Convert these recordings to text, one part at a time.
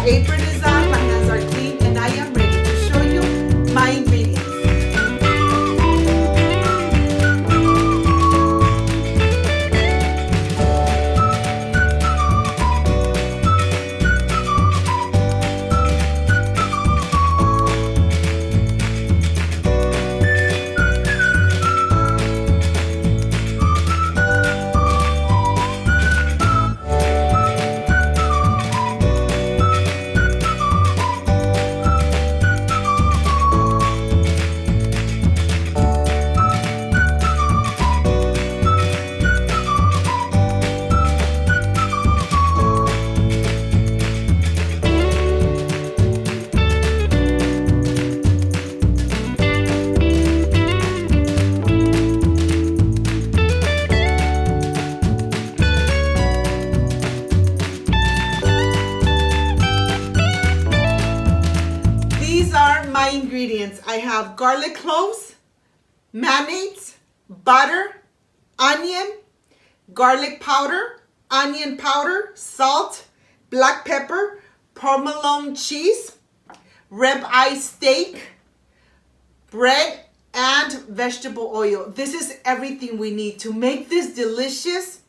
apron is on, my hands are clean, and I am ready to show you my ingredients. My ingredients: I have garlic cloves, mayonnaise, butter, onion, garlic powder, onion powder, salt, black pepper, provolone cheese, ribeye steak, bread, and vegetable oil. This is everything we need to make this delicious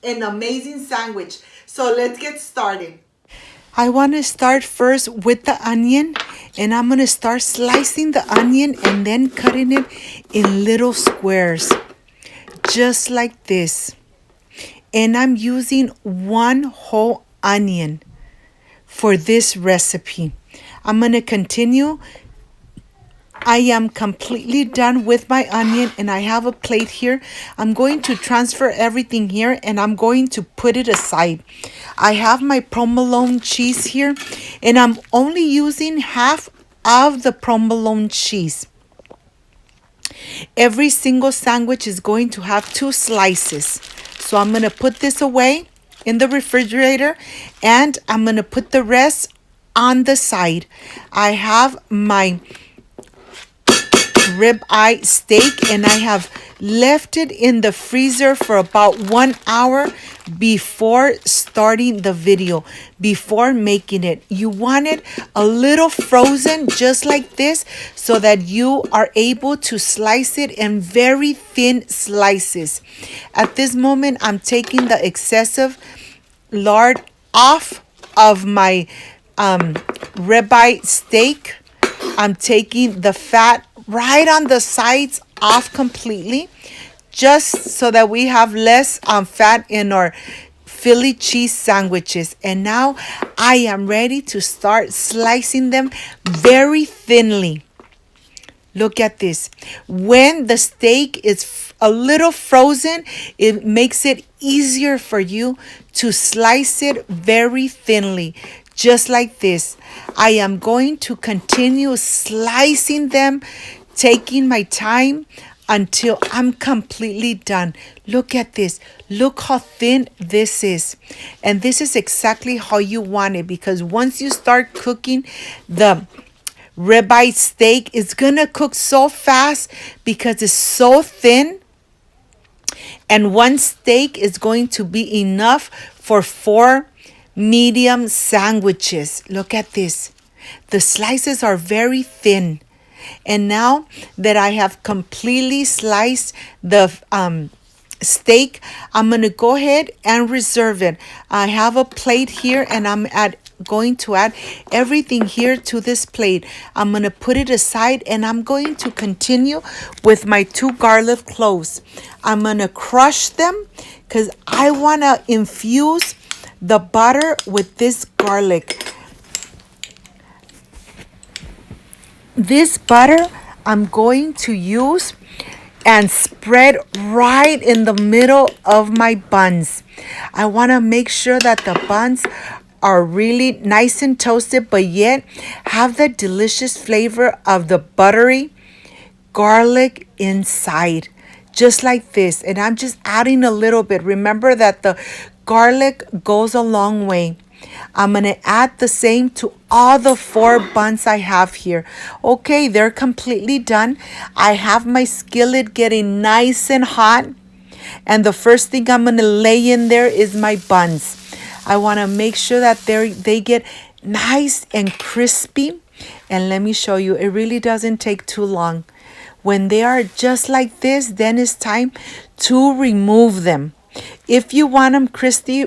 and amazing sandwich. So let's get started. I want to start first with the onion, and I'm going to start slicing the onion and then cutting it in little squares, just like this. And I'm using one whole onion for this recipe. I'm going to continue. I am completely done with my onion, and I have a plate here. I'm going to transfer everything here, and I'm going to put it aside. I have my provolone cheese here, and I'm only using half of the provolone cheese. Every single sandwich is going to have 2 slices. So I'm going to put this away in the refrigerator, and I'm going to put the rest on the side. I have my ribeye steak, and I have left it in the freezer for about 1 hour before starting the video, before making it. You want it a little frozen, just like this, so that you are able to slice it in very thin slices. At this moment, I'm taking the excessive lard off of my ribeye steak. I'm taking the fat right on the sides off completely, just so that we have less fat in our Philly cheese sandwiches. And now I am ready to start slicing them very thinly. Look at this. When the steak is a little frozen, it makes it easier for you to slice it very thinly, just like this. I am going to continue slicing them, taking my time until I'm completely done. Look at this. Look how thin this is. And this is exactly how you want it, because once you start cooking the ribeye steak, it's gonna cook so fast because it's so thin. And one steak is going to be enough for 4 medium sandwiches. Look at this. The slices are very thin. And now that I have completely sliced the steak, I'm going to go ahead and reserve it. I have a plate here, and I'm going to add everything here to this plate. I'm going to put it aside, and I'm going to continue with my 2 garlic cloves. I'm going to crush them because I want to infuse the butter with this garlic. This butter I'm going to use and spread right in the middle of my buns. I want to make sure that the buns are really nice and toasted, but yet have the delicious flavor of the buttery garlic inside, just like this. And I'm just adding a little bit. Remember that the garlic goes a long way. I'm going to add the same to all the 4 buns I have here. Okay, they're completely done. I have my skillet getting nice and hot. And the first thing I'm going to lay in there is my buns. I want to make sure that they get nice and crispy. And let me show you, it really doesn't take too long. When they are just like this, then it's time to remove them. If you want them crispy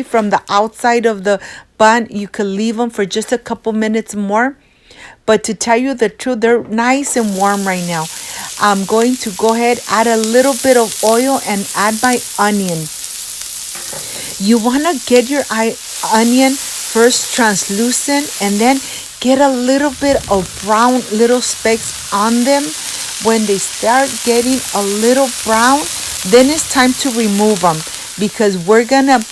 from the outside of the bun, you could leave them for just a couple minutes more. But to tell you the truth, they're nice and warm right now. I'm going to go ahead, add a little bit of oil and add my onion. You want to get your onion first translucent and then get a little bit of brown little specks on them. When they start getting a little brown, then it's time to remove them, because we're going to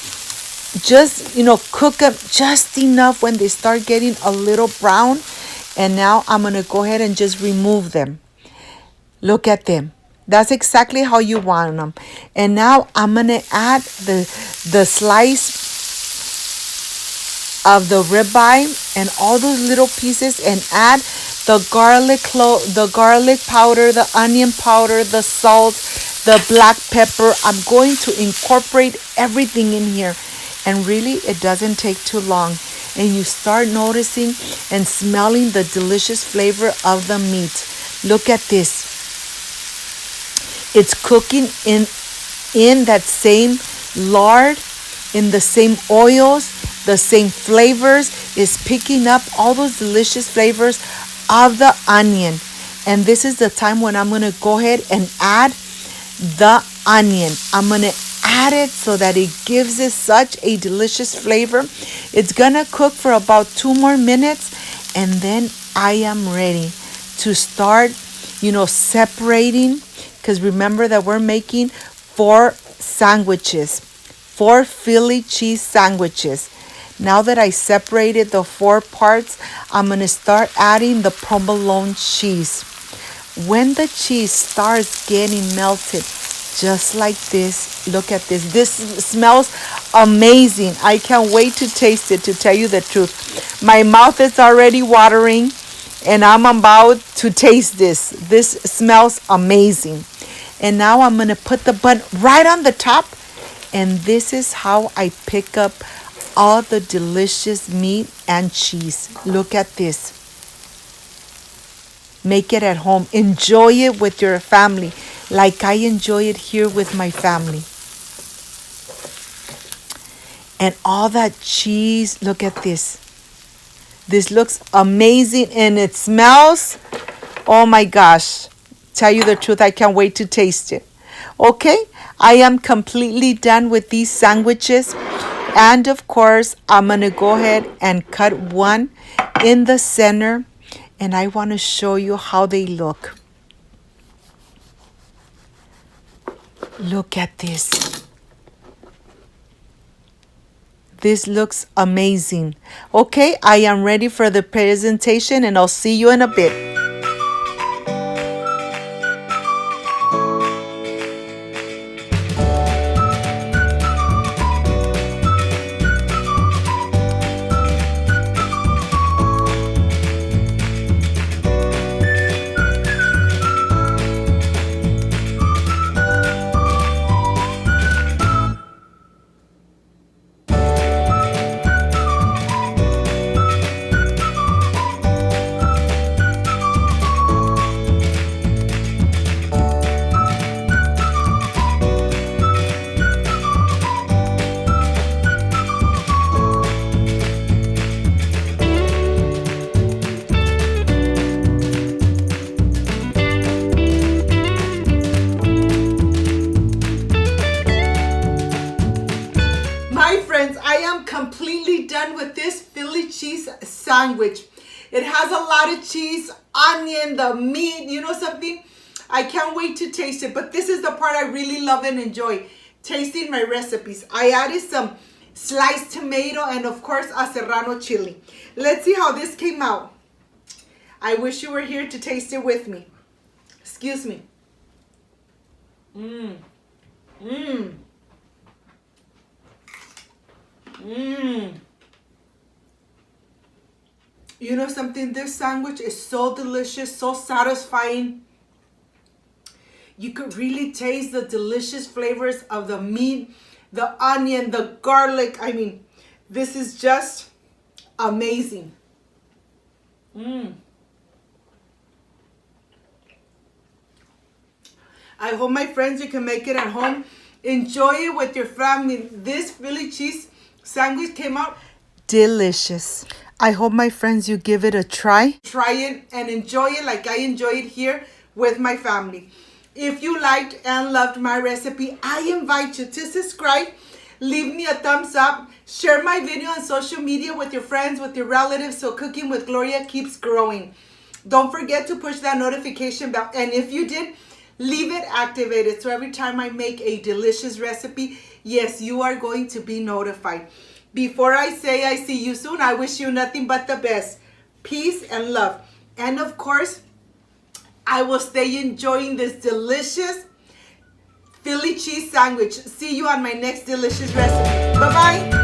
just, cook them just enough when they start getting a little brown. And now I'm going to go ahead and just remove them. Look at them. That's exactly how you want them. And now I'm going to add the slice of the ribeye and all those little pieces, and add the garlic powder, the onion powder, the salt, the black pepper. I'm going to incorporate everything in here. And really, it doesn't take too long. And you start noticing and smelling the delicious flavor of the meat. Look at this. It's cooking in that same lard, in the same oils, the same flavors. Is picking up all those delicious flavors of the onion. And this is the time when I'm going to go ahead and add the onion. I'm going to add it so that it gives it such a delicious flavor. It's going to cook for about 2 more minutes, and then I am ready to start, separating. Because remember that we're making 4 sandwiches, 4 Philly cheese sandwiches. Now that I separated the 4 parts, I'm going to start adding the provolone cheese. When the cheese starts getting melted, just like this, look at this. This smells amazing. I can't wait to taste it, to tell you the truth. My mouth is already watering, and I'm about to taste this. This smells amazing. And now I'm going to put the bun right on the top. And this is how I pick up all the delicious meat and cheese. Look at this. Make it at home. Enjoy it with your family like I enjoy it here with my family. And all that cheese, look at this. This looks amazing, and it smells, oh my gosh. Tell you the truth, I can't wait to taste it. Okay, I am completely done with these sandwiches. And of course, I'm going to go ahead and cut one in the center. And I want to show you how they look. Look at this. This looks amazing. Okay, I am ready for the presentation, and I'll see you in a bit. I am completely done with this Philly cheese sandwich. It has a lot of cheese, onion, the meat, you know something? I can't wait to taste it, but this is the part I really love and enjoy, tasting my recipes. I added some sliced tomato and of course a serrano chili. Let's see how this came out. I wish you were here to taste it with me. Excuse me. Mmm. You know something? This sandwich is so delicious, so satisfying. You could really taste the delicious flavors of the meat, the onion, the garlic. I mean, this is just Amazing. I hope, my friends, you can make it at home. Enjoy it with your family. This Philly cheese sandwich came out delicious. I hope, my friends, you give it a try. Try it and enjoy it like I enjoy it here with my family. If you liked and loved my recipe, I invite you to subscribe. Leave me a thumbs up. Share my video on social media with your friends, with your relatives, so Cooking with Gloria keeps growing. Don't forget to push that notification bell. And if you did, leave it activated. So every time I make a delicious recipe, yes, you are going to be notified. Before I say I see you soon, I wish you nothing but the best. Peace and love. And of course, I will stay enjoying this delicious Philly cheese sandwich. See you on my next delicious recipe. Bye-bye.